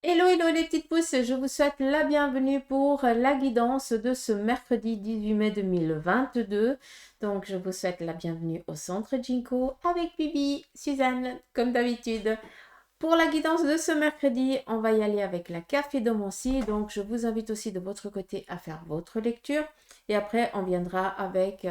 Hello, hello les petites pousses, je vous souhaite la bienvenue pour la guidance de ce mercredi 18 mai 2022. Donc, je vous souhaite la bienvenue au centre Jinko avec Bibi, Suzanne, comme d'habitude. Pour la guidance de ce mercredi, on va y aller avec la cafédomancie. Donc, je vous invite aussi de votre côté à faire votre lecture. Et après, on viendra avec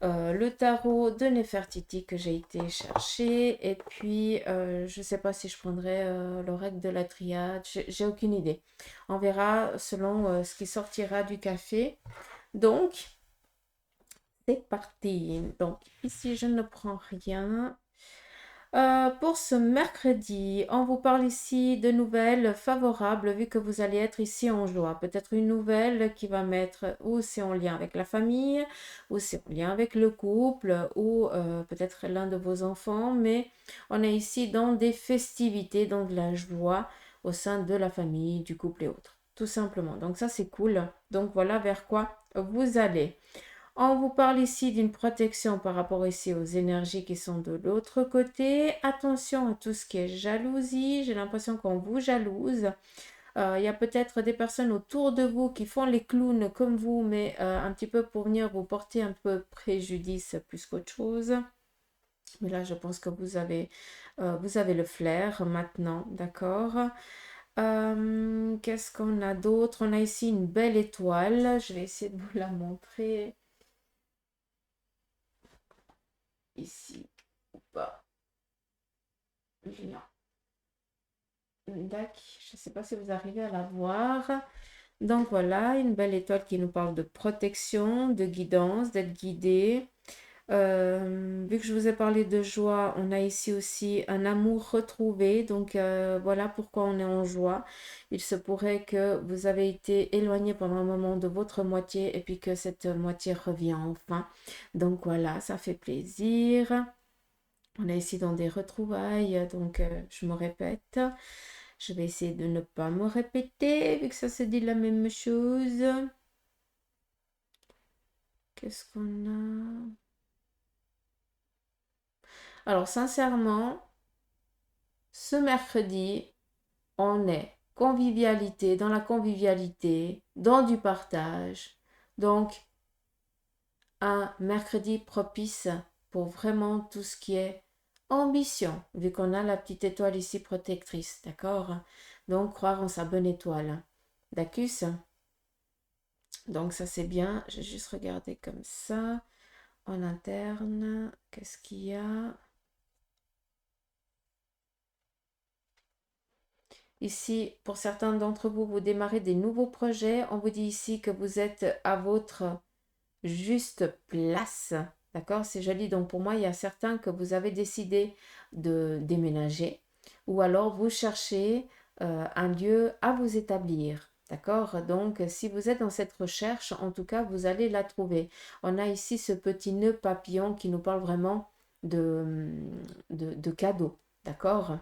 le tarot de Nefertiti que j'ai été chercher. Et puis, je ne sais pas si je prendrai l'oracle de la triade. J'ai aucune idée. On verra selon ce qui sortira du café. Donc, c'est parti. Donc, ici, je ne prends rien. Pour ce mercredi, on vous parle ici de nouvelles favorables vu que vous allez être ici en joie. Peut-être une nouvelle qui va mettre ou c'est en lien avec la famille, ou c'est en lien avec le couple, ou peut-être l'un de vos enfants, mais on est ici dans des festivités, dans de la joie au sein de la famille, du couple et autres. Tout simplement. Donc ça, c'est cool. Donc voilà vers quoi vous allez. On vous parle ici d'une protection par rapport ici aux énergies qui sont de l'autre côté. Attention à tout ce qui est jalousie. J'ai l'impression qu'on vous jalouse. Il y a peut-être des personnes autour de vous qui font les clowns comme vous, mais un petit peu pour venir vous porter un peu préjudice plus qu'autre chose. Mais là, je pense que vous avez le flair maintenant, d'accord? Qu'est-ce qu'on a d'autre? On a ici une belle étoile. Je vais essayer de vous la montrer ici ou pas. Non. D'accord. Je ne sais pas si vous arrivez à la voir. Donc voilà, une belle étoile qui nous parle de protection, de guidance, d'être guidé. Vu que je vous ai parlé de joie, on a ici aussi un amour retrouvé. Donc voilà pourquoi on est en joie. Il se pourrait que vous avez été éloigné pendant un moment de votre moitié et puis que cette moitié revient enfin. Donc voilà, ça fait plaisir. On est ici dans des retrouvailles, donc je me répète. Je vais essayer de ne pas me répéter, vu que ça se dit la même chose. Qu'est-ce qu'on a? Alors, sincèrement, ce mercredi, on est convivialité, dans la convivialité, dans du partage. Donc, un mercredi propice pour vraiment tout ce qui est ambition, vu qu'on a la petite étoile ici protectrice, d'accord? Donc, croire en sa bonne étoile. D'accord? Donc, ça c'est bien. Je vais juste regarder comme ça. En interne, qu'est-ce qu'il y a? Ici, pour certains d'entre vous, vous démarrez des nouveaux projets. On vous dit ici que vous êtes à votre juste place. D'accord? C'est joli. Donc pour moi, il y a certains que vous avez décidé de déménager ou alors vous cherchez un lieu à vous établir. D'accord? Donc si vous êtes dans cette recherche, en tout cas, vous allez la trouver. On a ici ce petit nœud papillon qui nous parle vraiment de cadeaux. D'accord?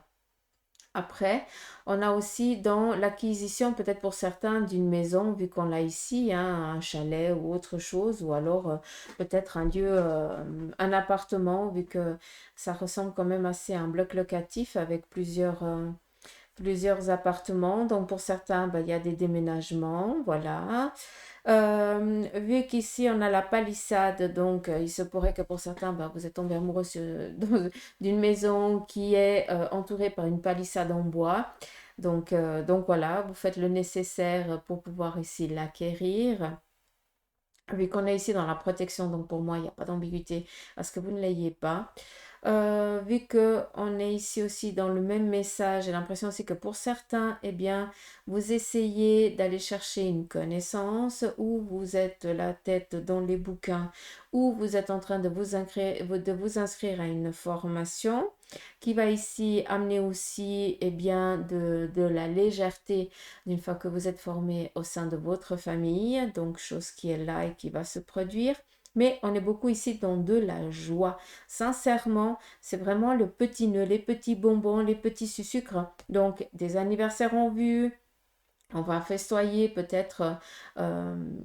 Après, on a aussi dans l'acquisition, peut-être pour certains, d'une maison, vu qu'on l'a ici, hein, un chalet ou autre chose, ou alors peut-être un lieu, un appartement, vu que ça ressemble quand même assez à un bloc locatif avec plusieurs appartements. Donc pour certains, ben, il y a des déménagements, voilà. Vu qu'ici on a la palissade, donc il se pourrait que pour certains, ben, vous êtes tombé amoureux d'une maison qui est entourée par une palissade en bois. Donc voilà, vous faites le nécessaire pour pouvoir ici l'acquérir. Vu qu'on est ici dans la protection, donc pour moi, il n'y a pas d'ambiguïté à ce que vous ne l'ayez pas. Vu qu'on est ici aussi dans le même message, j'ai l'impression aussi que pour certains, eh bien, vous essayez d'aller chercher une connaissance ou vous êtes la tête dans les bouquins ou vous êtes en train de vous inscrire à une formation qui va ici amener aussi eh bien, de la légèreté une fois que vous êtes formé au sein de votre famille, donc chose qui est là et qui va se produire. Mais on est beaucoup ici dans de la joie. Sincèrement, c'est vraiment le petit nœud, les petits bonbons, les petits sucres. Donc, des anniversaires en vue. On va festoyer peut-être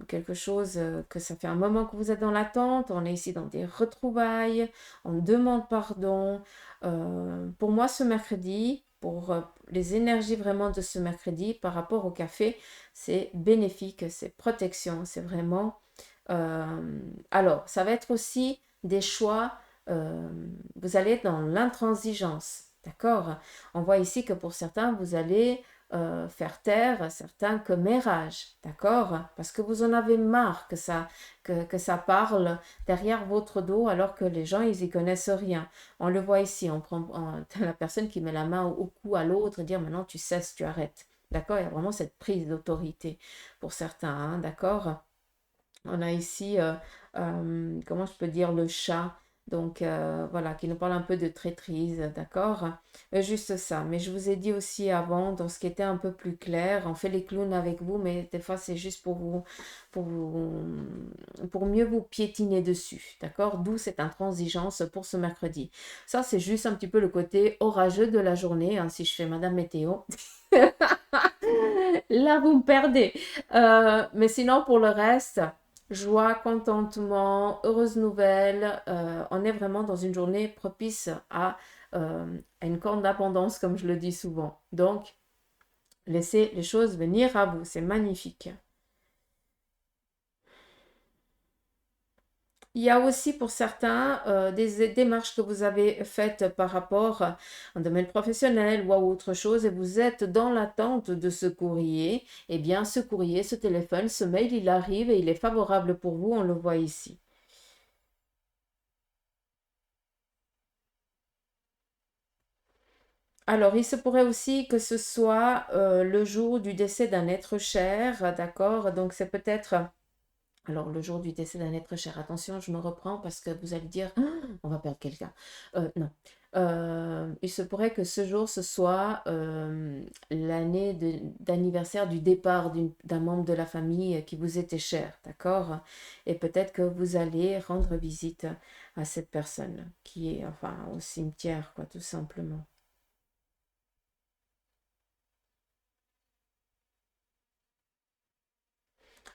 quelque chose que ça fait un moment que vous êtes dans l'attente. On est ici dans des retrouvailles. On demande pardon. Pour moi, ce mercredi, pour les énergies vraiment de ce mercredi par rapport au café, c'est bénéfique, c'est protection, c'est vraiment... alors, ça va être aussi des choix, vous allez être dans l'intransigeance, d'accord? On voit ici que pour certains, vous allez faire taire certains commérages, d'accord? Parce que vous en avez marre que ça parle derrière votre dos alors que les gens, ils y connaissent rien. On le voit ici, la personne qui met la main au cou à l'autre et dire maintenant tu cesses, tu arrêtes. D'accord? Il y a vraiment cette prise d'autorité pour certains, hein, d'accord? On a ici, comment je peux dire, le chat. Donc voilà, qui nous parle un peu de traîtrise, d'accord? Juste ça. Mais je vous ai dit aussi avant, dans ce qui était un peu plus clair, on fait les clowns avec vous, mais des fois c'est juste pour vous, pour mieux vous piétiner dessus, d'accord? D'où cette intransigeance pour ce mercredi. Ça, c'est juste un petit peu le côté orageux de la journée, hein, si je fais Madame Météo. Là, vous me perdez. Mais sinon, pour le reste, joie, contentement, heureuse nouvelle. On est vraiment dans une journée propice à une corne d'abondance, comme je le dis souvent. Donc, laissez les choses venir à vous. C'est magnifique. Il y a aussi pour certains des démarches que vous avez faites par rapport à un domaine professionnel ou à autre chose et vous êtes dans l'attente de ce courrier. Eh bien, ce courrier, ce téléphone, ce mail, il arrive et il est favorable pour vous, on le voit ici. Alors, il se pourrait aussi que ce soit le jour du décès d'un être cher, d'accord? Donc, c'est peut-être... Alors, le jour du décès d'un être cher, attention, je me reprends parce que vous allez dire, ah, on va perdre quelqu'un. Non. Il se pourrait que ce jour, ce soit l'année d'anniversaire du départ d'un membre de la famille qui vous était cher, d'accord? Et peut-être que vous allez rendre visite à cette personne qui est, enfin, au cimetière, quoi, tout simplement.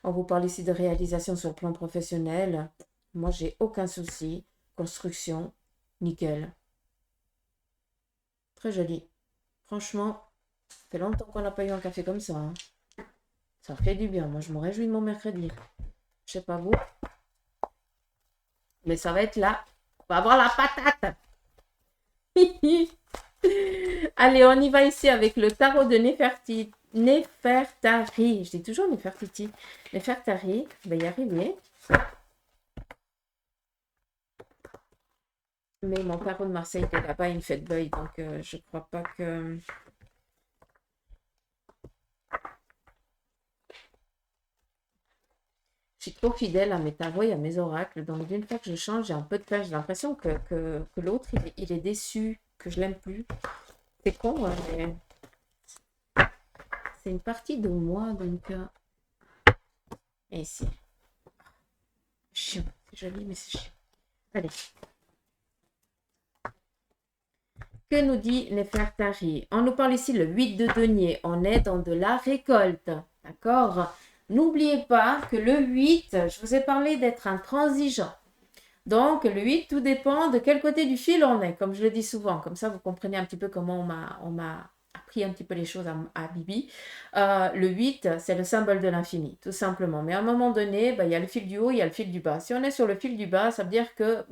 On vous parle ici de réalisation sur le plan professionnel. Moi, j'ai aucun souci. Construction, nickel. Très joli. Franchement, ça fait longtemps qu'on n'a pas eu un café comme ça, hein. Ça fait du bien. Moi, je me réjouis de mon mercredi. Je sais pas vous, mais ça va être là. On va avoir la patate. Allez, on y va ici avec le tarot de Nefertari. Je dis toujours Nefertiti. Nefertari, je vais y arriver. Mais mon tarot de Marseille était là-bas, il me fait de l'œil, donc je crois pas que... Je suis trop fidèle à mes tarots et à mes oracles, donc d'une fois que je change, j'ai un peu de peur. J'ai l'impression que l'autre, il est déçu, que je l'aime plus. C'est con, hein, mais c'est une partie de moi, donc... Et ici. Chiant, c'est joli, mais c'est chiant. Allez. Que nous dit Nefertari? On nous parle ici le 8 de denier. On est dans de la récolte. D'accord? N'oubliez pas que le 8, je vous ai parlé d'être intransigeant. Donc, le 8, tout dépend de quel côté du fil on est, comme je le dis souvent. Comme ça, vous comprenez un petit peu comment on m'a appris un petit peu les choses à Bibi. Le 8, c'est le symbole de l'infini, tout simplement. Mais à un moment donné, il y a le fil du haut, il y a le fil du bas. Si on est sur le fil du bas, ça veut dire que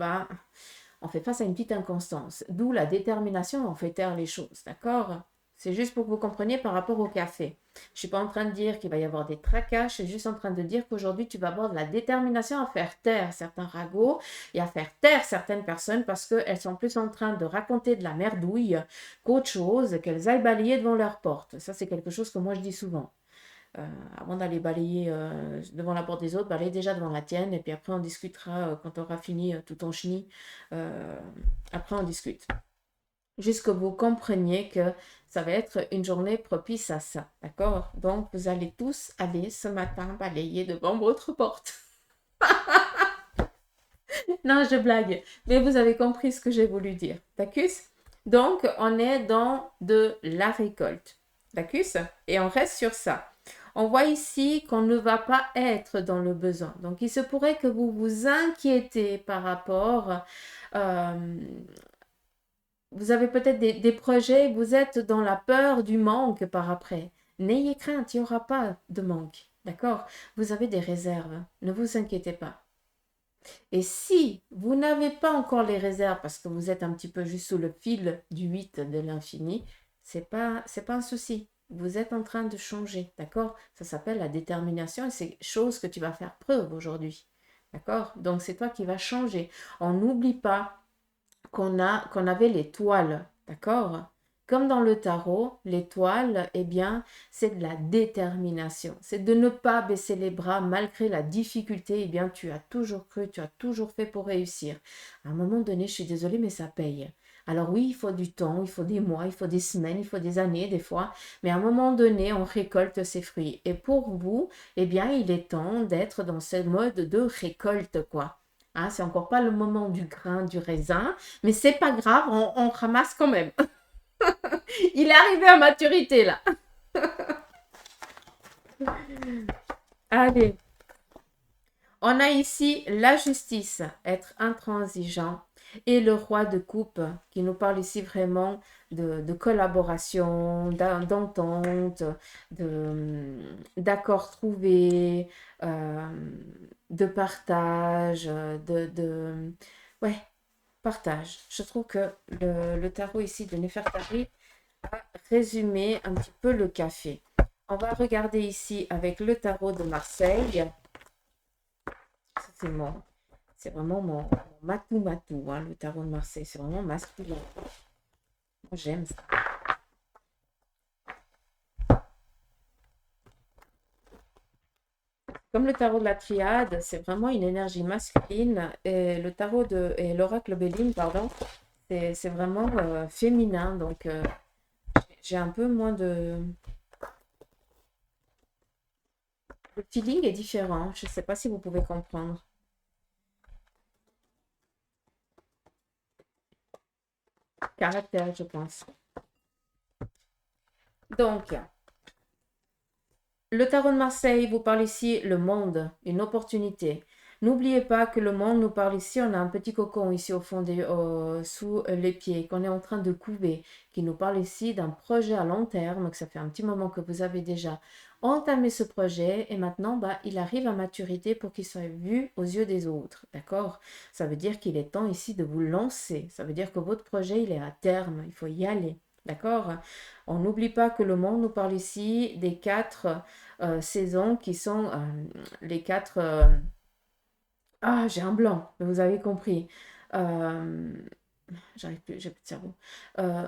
on fait face à une petite inconstance. D'où la détermination, on fait taire les choses, d'accord? C'est juste pour que vous compreniez par rapport au café. Je ne suis pas en train de dire qu'il va y avoir des tracas, je suis juste en train de dire qu'aujourd'hui, tu vas avoir de la détermination à faire taire certains ragots et à faire taire certaines personnes parce qu'elles sont plus en train de raconter de la merdouille qu'autre chose, qu'elles aillent balayer devant leur porte. Ça, c'est quelque chose que moi, je dis souvent. Avant d'aller balayer devant la porte des autres, balaye déjà devant la tienne et puis après on discutera quand tu auras fini tout ton chenille. Après on discute. Juste que vous compreniez que ça va être une journée propice à ça, d'accord? Donc vous allez tous aller ce matin balayer devant votre porte. Non, je blague, mais vous avez compris ce que j'ai voulu dire, d'accord? Donc on est dans de la récolte, d'accord? Et on reste sur ça. On voit ici qu'on ne va pas être dans le besoin. Donc, il se pourrait que vous vous inquiétez par rapport vous avez peut-être des projets, vous êtes dans la peur du manque par après. N'ayez crainte, il n'y aura pas de manque. D'accord? Vous avez des réserves. Ne vous inquiétez pas. Et si vous n'avez pas encore les réserves parce que vous êtes un petit peu juste sous le fil du 8 de l'infini, c'est pas un souci. Vous êtes en train de changer, d'accord? Ça s'appelle la détermination et c'est chose que tu vas faire preuve aujourd'hui. D'accord? Donc c'est toi qui vas changer. On n'oublie pas qu'on avait l'étoile, d'accord? Comme dans le tarot, l'étoile, eh bien, c'est de la détermination. C'est de ne pas baisser les bras malgré la difficulté. Eh bien, tu as toujours cru, tu as toujours fait pour réussir. À un moment donné, je suis désolée, mais ça paye. Alors oui, il faut du temps, il faut des mois, il faut des semaines, il faut des années des fois, mais à un moment donné, on récolte ses fruits. Et pour vous, eh bien, il est temps d'être dans ce mode de récolte, quoi. Hein, c'est encore pas le moment du grain, du raisin, mais c'est pas grave, on ramasse quand même. Il est arrivé à maturité là. Allez, on a ici la justice, être intransigeant, et le roi de coupe qui nous parle ici vraiment de collaboration, d'entente, d'accords trouvés, euh, de partage, ouais, partage. Je trouve que le tarot ici de Nefertari a résumé un petit peu le café. On va regarder ici avec le tarot de Marseille. C'est c'est vraiment mon matou-matou, hein, le tarot de Marseille. C'est vraiment masculin. Moi, j'aime ça. Comme le tarot de la triade, c'est vraiment une énergie masculine. Et le tarot et l'oracle Béline, pardon, c'est vraiment féminin. Donc, j'ai un peu moins de... Le feeling est différent. Je ne sais pas si vous pouvez comprendre. Caractère, je pense. Donc, le tarot de Marseille vous parle ici le monde, une opportunité. N'oubliez pas que le monde nous parle ici, on a un petit cocon ici au fond sous les pieds qu'on est en train de couver, qui nous parle ici d'un projet à long terme, que ça fait un petit moment que vous avez déjà entamé ce projet et maintenant bah, il arrive à maturité pour qu'il soit vu aux yeux des autres. D'accord? Ça veut dire qu'il est temps ici de vous lancer. Ça veut dire que votre projet il est à terme, il faut y aller. D'accord? On n'oublie pas que le monde nous parle ici des quatre saisons qui sont les quatre... Ah, j'ai un blanc, mais vous avez compris. Euh, J'arrive plus, j'ai plus de cerveau. Euh,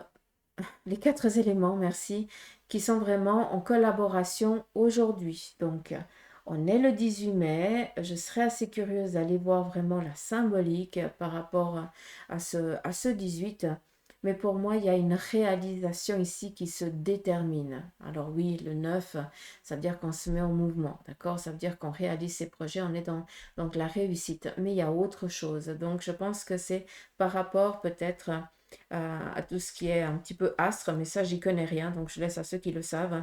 les quatre éléments, merci, qui sont vraiment en collaboration aujourd'hui. Donc, on est le 18 mai. Je serais assez curieuse d'aller voir vraiment la symbolique par rapport à ce 18. Mais pour moi, il y a une réalisation ici qui se détermine. Alors oui, le 9, ça veut dire qu'on se met en mouvement, d'accord? Ça veut dire qu'on réalise ses projets, on est dans donc, la réussite. Mais il y a autre chose. Donc, je pense que c'est par rapport peut-être à tout ce qui est un petit peu astre, mais ça, j'y connais rien, donc je laisse à ceux qui le savent.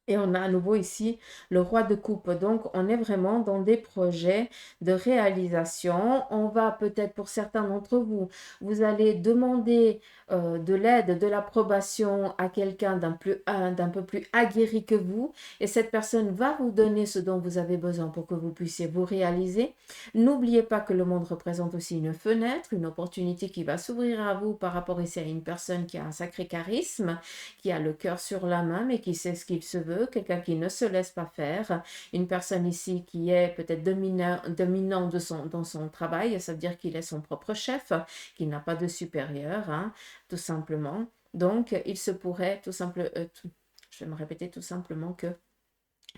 Et on a à nouveau ici le roi de coupe. Donc, on est vraiment dans des projets de réalisation. On va peut-être pour certains d'entre vous, vous allez demander de l'aide, de l'approbation à quelqu'un d'un peu plus aguerri que vous. Et cette personne va vous donner ce dont vous avez besoin pour que vous puissiez vous réaliser. N'oubliez pas que le monde représente aussi une fenêtre, une opportunité qui va s'ouvrir à vous par rapport ici à une personne qui a un sacré charisme, qui a le cœur sur la main, mais qui sait ce qu'il se veut, quelqu'un qui ne se laisse pas faire, une personne ici qui est peut-être dominant dans son travail, ça veut dire qu'il est son propre chef, qu'il n'a pas de supérieur, hein, tout simplement. Donc, il se pourrait je vais me répéter tout simplement que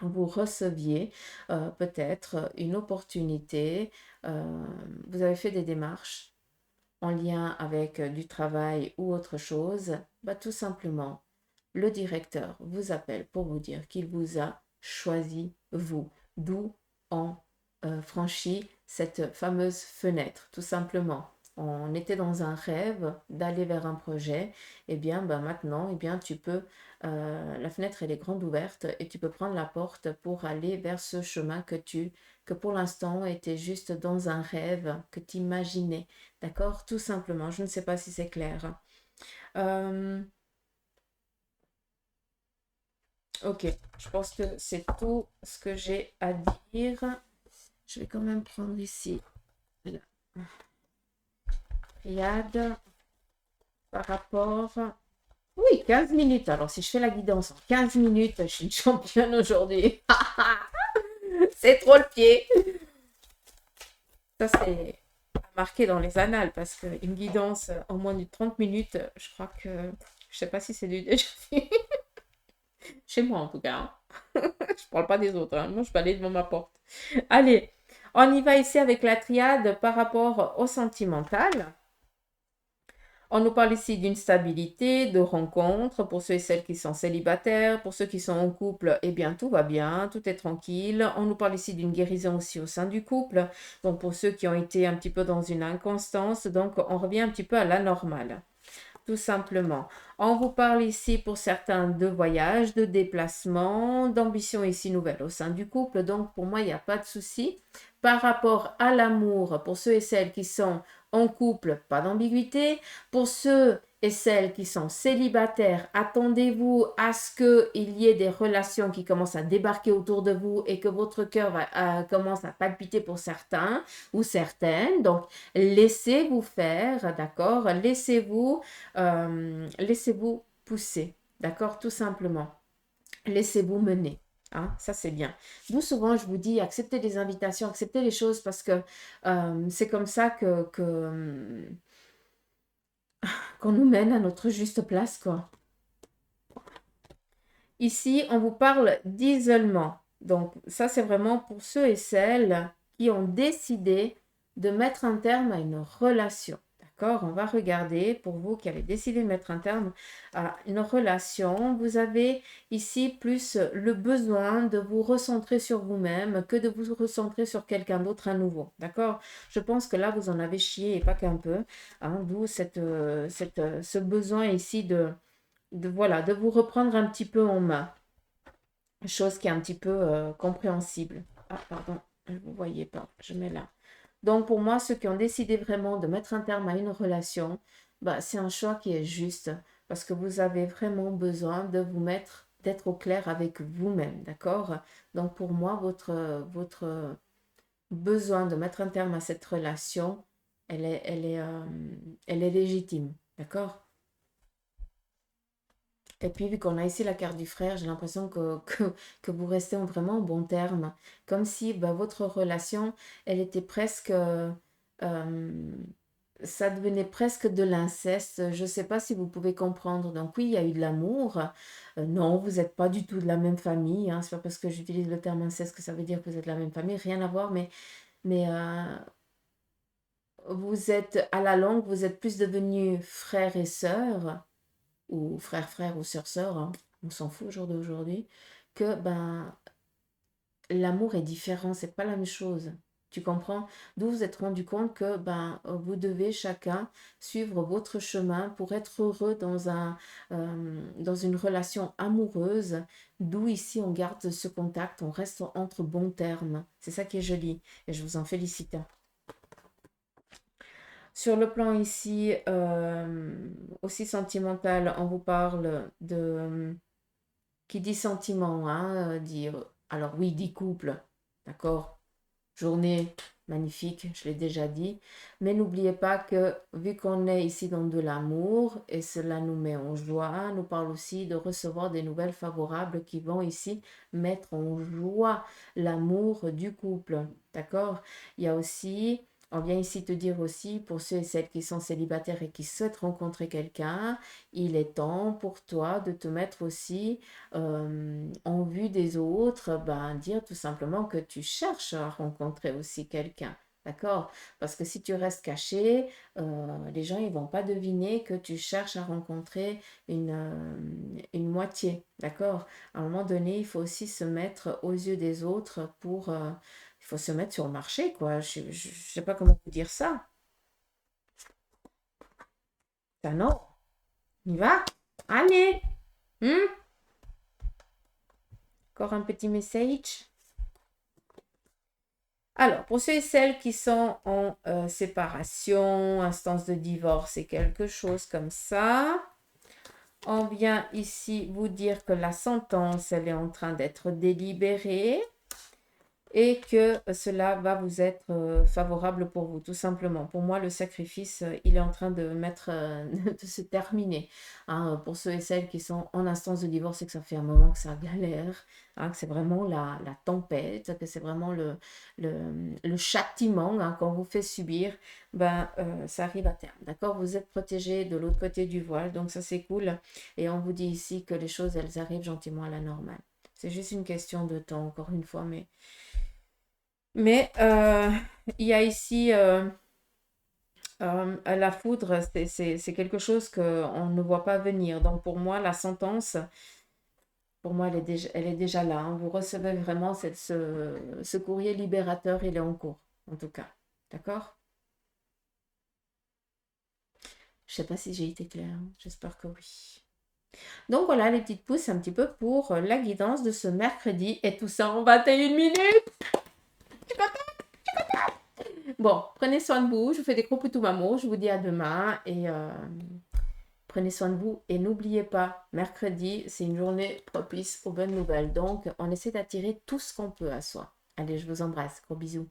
vous receviez peut-être une opportunité, vous avez fait des démarches en lien avec du travail ou autre chose, bah, tout simplement, le directeur vous appelle pour vous dire qu'il vous a choisi, vous, d'où on franchit cette fameuse fenêtre, tout simplement. On était dans un rêve d'aller vers un projet, et bien ben maintenant, et bien tu peux, la fenêtre elle est grande ouverte et tu peux prendre la porte pour aller vers ce chemin que pour l'instant était juste dans un rêve que tu imaginais, d'accord? Tout simplement, je ne sais pas si c'est clair. Euh, ok, je pense que c'est tout ce que j'ai à dire. Je vais quand même prendre ici la triade par rapport. Oui, 15 minutes. Alors, si je fais la guidance en 15 minutes, je suis une championne aujourd'hui. C'est trop le pied. Ça, c'est marqué dans les annales parce qu'une guidance en moins de 30 minutes, je crois que. Je sais pas si c'est du déjà vu. Chez moi, en tout cas, hein. Je parle pas des autres, hein. Moi, je balaye devant ma porte. Allez, on y va ici avec la triade par rapport au sentimental. On nous parle ici d'une stabilité, de rencontres pour ceux et celles qui sont célibataires, pour ceux qui sont en couple, eh bien tout va bien, tout est tranquille. On nous parle ici d'une guérison aussi au sein du couple, donc pour ceux qui ont été un petit peu dans une inconstance, donc on revient un petit peu à la normale tout simplement. On vous parle ici pour certains de voyage, de déplacement, d'ambition ici nouvelle au sein du couple. Donc pour moi, il n'y a pas de souci. Par rapport à l'amour, pour ceux et celles qui sont en couple, pas d'ambiguïté. Pour ceux et celles qui sont célibataires, attendez-vous à ce qu'il y ait des relations qui commencent à débarquer autour de vous et que votre cœur commence à palpiter pour certains ou certaines. Donc, laissez-vous faire, d'accord? Laissez-vous pousser, d'accord? Tout simplement. Laissez-vous mener. Hein, ça, c'est bien. Nous, souvent, je vous dis, acceptez les invitations, acceptez les choses parce que c'est comme ça qu'on nous mène à notre juste place, quoi. Ici, on vous parle d'isolement. Donc, ça, c'est vraiment pour ceux et celles qui ont décidé de mettre un terme à une relation. D'accord? On va regarder pour vous qui avez décidé de mettre un terme à une relation. Vous avez ici plus le besoin de vous recentrer sur vous-même que de vous recentrer sur quelqu'un d'autre à nouveau. D'accord? Je pense que là, vous en avez chié et pas qu'un peu. Hein, d'où ce besoin ici voilà, de vous reprendre un petit peu en main. Chose qui est un petit peu compréhensible. Ah, pardon, je ne vous voyez pas, je mets là. Donc pour moi, ceux qui ont décidé vraiment de mettre un terme à une relation, bah, c'est un choix qui est juste parce que vous avez vraiment besoin de vous mettre, d'être au clair avec vous-même, d'accord? Donc pour moi, votre besoin de mettre un terme à cette relation, elle est légitime, d'accord? Et puis, vu qu'on a ici la carte du frère, j'ai l'impression que vous restez vraiment en bon terme. Comme si bah, votre relation, elle était presque... euh, ça devenait presque de l'inceste. Je ne sais pas si vous pouvez comprendre. Donc oui, il y a eu de l'amour. Non, vous n'êtes pas du tout de la même famille. Hein. C'est pas parce que j'utilise le terme inceste que ça veut dire que vous êtes de la même famille. Rien à voir. Mais vous êtes, à la longue, vous êtes plus devenus frères et sœurs ou frère ou sœur, hein, on s'en fout au jour d'aujourd'hui, que ben l'amour est différent, c'est pas la même chose. Tu comprends? D'où vous êtes rendu compte que ben vous devez chacun suivre votre chemin pour être heureux dans une relation amoureuse. D'où ici on garde ce contact, on reste entre bons termes. C'est ça qui est joli et je vous en félicite. Sur le plan ici, aussi sentimental, on vous parle de qui dit sentiment, hein, dit, alors oui, dit couple, d'accord, journée magnifique, je l'ai déjà dit, mais n'oubliez pas que vu qu'on est ici dans de l'amour et cela nous met en joie, nous parle aussi de recevoir des nouvelles favorables qui vont ici mettre en joie l'amour du couple, d'accord? Il y a aussi, on vient ici te dire aussi pour ceux et celles qui sont célibataires et qui souhaitent rencontrer quelqu'un, il est temps pour toi de te mettre aussi en vue des autres, ben, dire tout simplement que tu cherches à rencontrer aussi quelqu'un. D'accord? Parce que si tu restes caché, les gens ils vont pas deviner que tu cherches à rencontrer une moitié. D'accord? À un moment donné, il faut aussi se mettre aux yeux des autres pour... il faut se mettre sur le marché, quoi. Je sais pas comment vous dire ça. Ça non? On y va? Allez! Hmm. Encore un petit message. Alors, pour ceux et celles qui sont en séparation, instance de divorce et quelque chose comme ça, on vient ici vous dire que la sentence, elle est en train d'être délibérée et que cela va vous être favorable pour vous, tout simplement. Pour moi, le sacrifice, il est en train de se terminer. Hein, pour ceux et celles qui sont en instance de divorce et que ça fait un moment que ça galère, hein, que c'est vraiment la tempête, que c'est vraiment le châtiment hein, qu'on vous fait subir, ça arrive à terme. D'accord? Vous êtes protégé de l'autre côté du voile, donc ça c'est cool. Et on vous dit ici que les choses, elles arrivent gentiment à la normale. C'est juste une question de temps, encore une fois, mais il y a ici la foudre, c'est quelque chose qu'on ne voit pas venir. Donc pour moi, la sentence, pour moi, elle est déjà là. Hein. Vous recevez vraiment ce courrier libérateur, il est en cours, en tout cas. D'accord? Je ne sais pas si j'ai été claire. J'espère que oui. Donc voilà les petites pouces, un petit peu pour la guidance de ce mercredi. Et tout ça en 21 minutes. Bon, prenez soin de vous. Je vous fais des gros poutous maman. Je vous dis à demain et prenez soin de vous. Et n'oubliez pas, mercredi, c'est une journée propice aux bonnes nouvelles. Donc, on essaie d'attirer tout ce qu'on peut à soi. Allez, je vous embrasse. Gros bisous.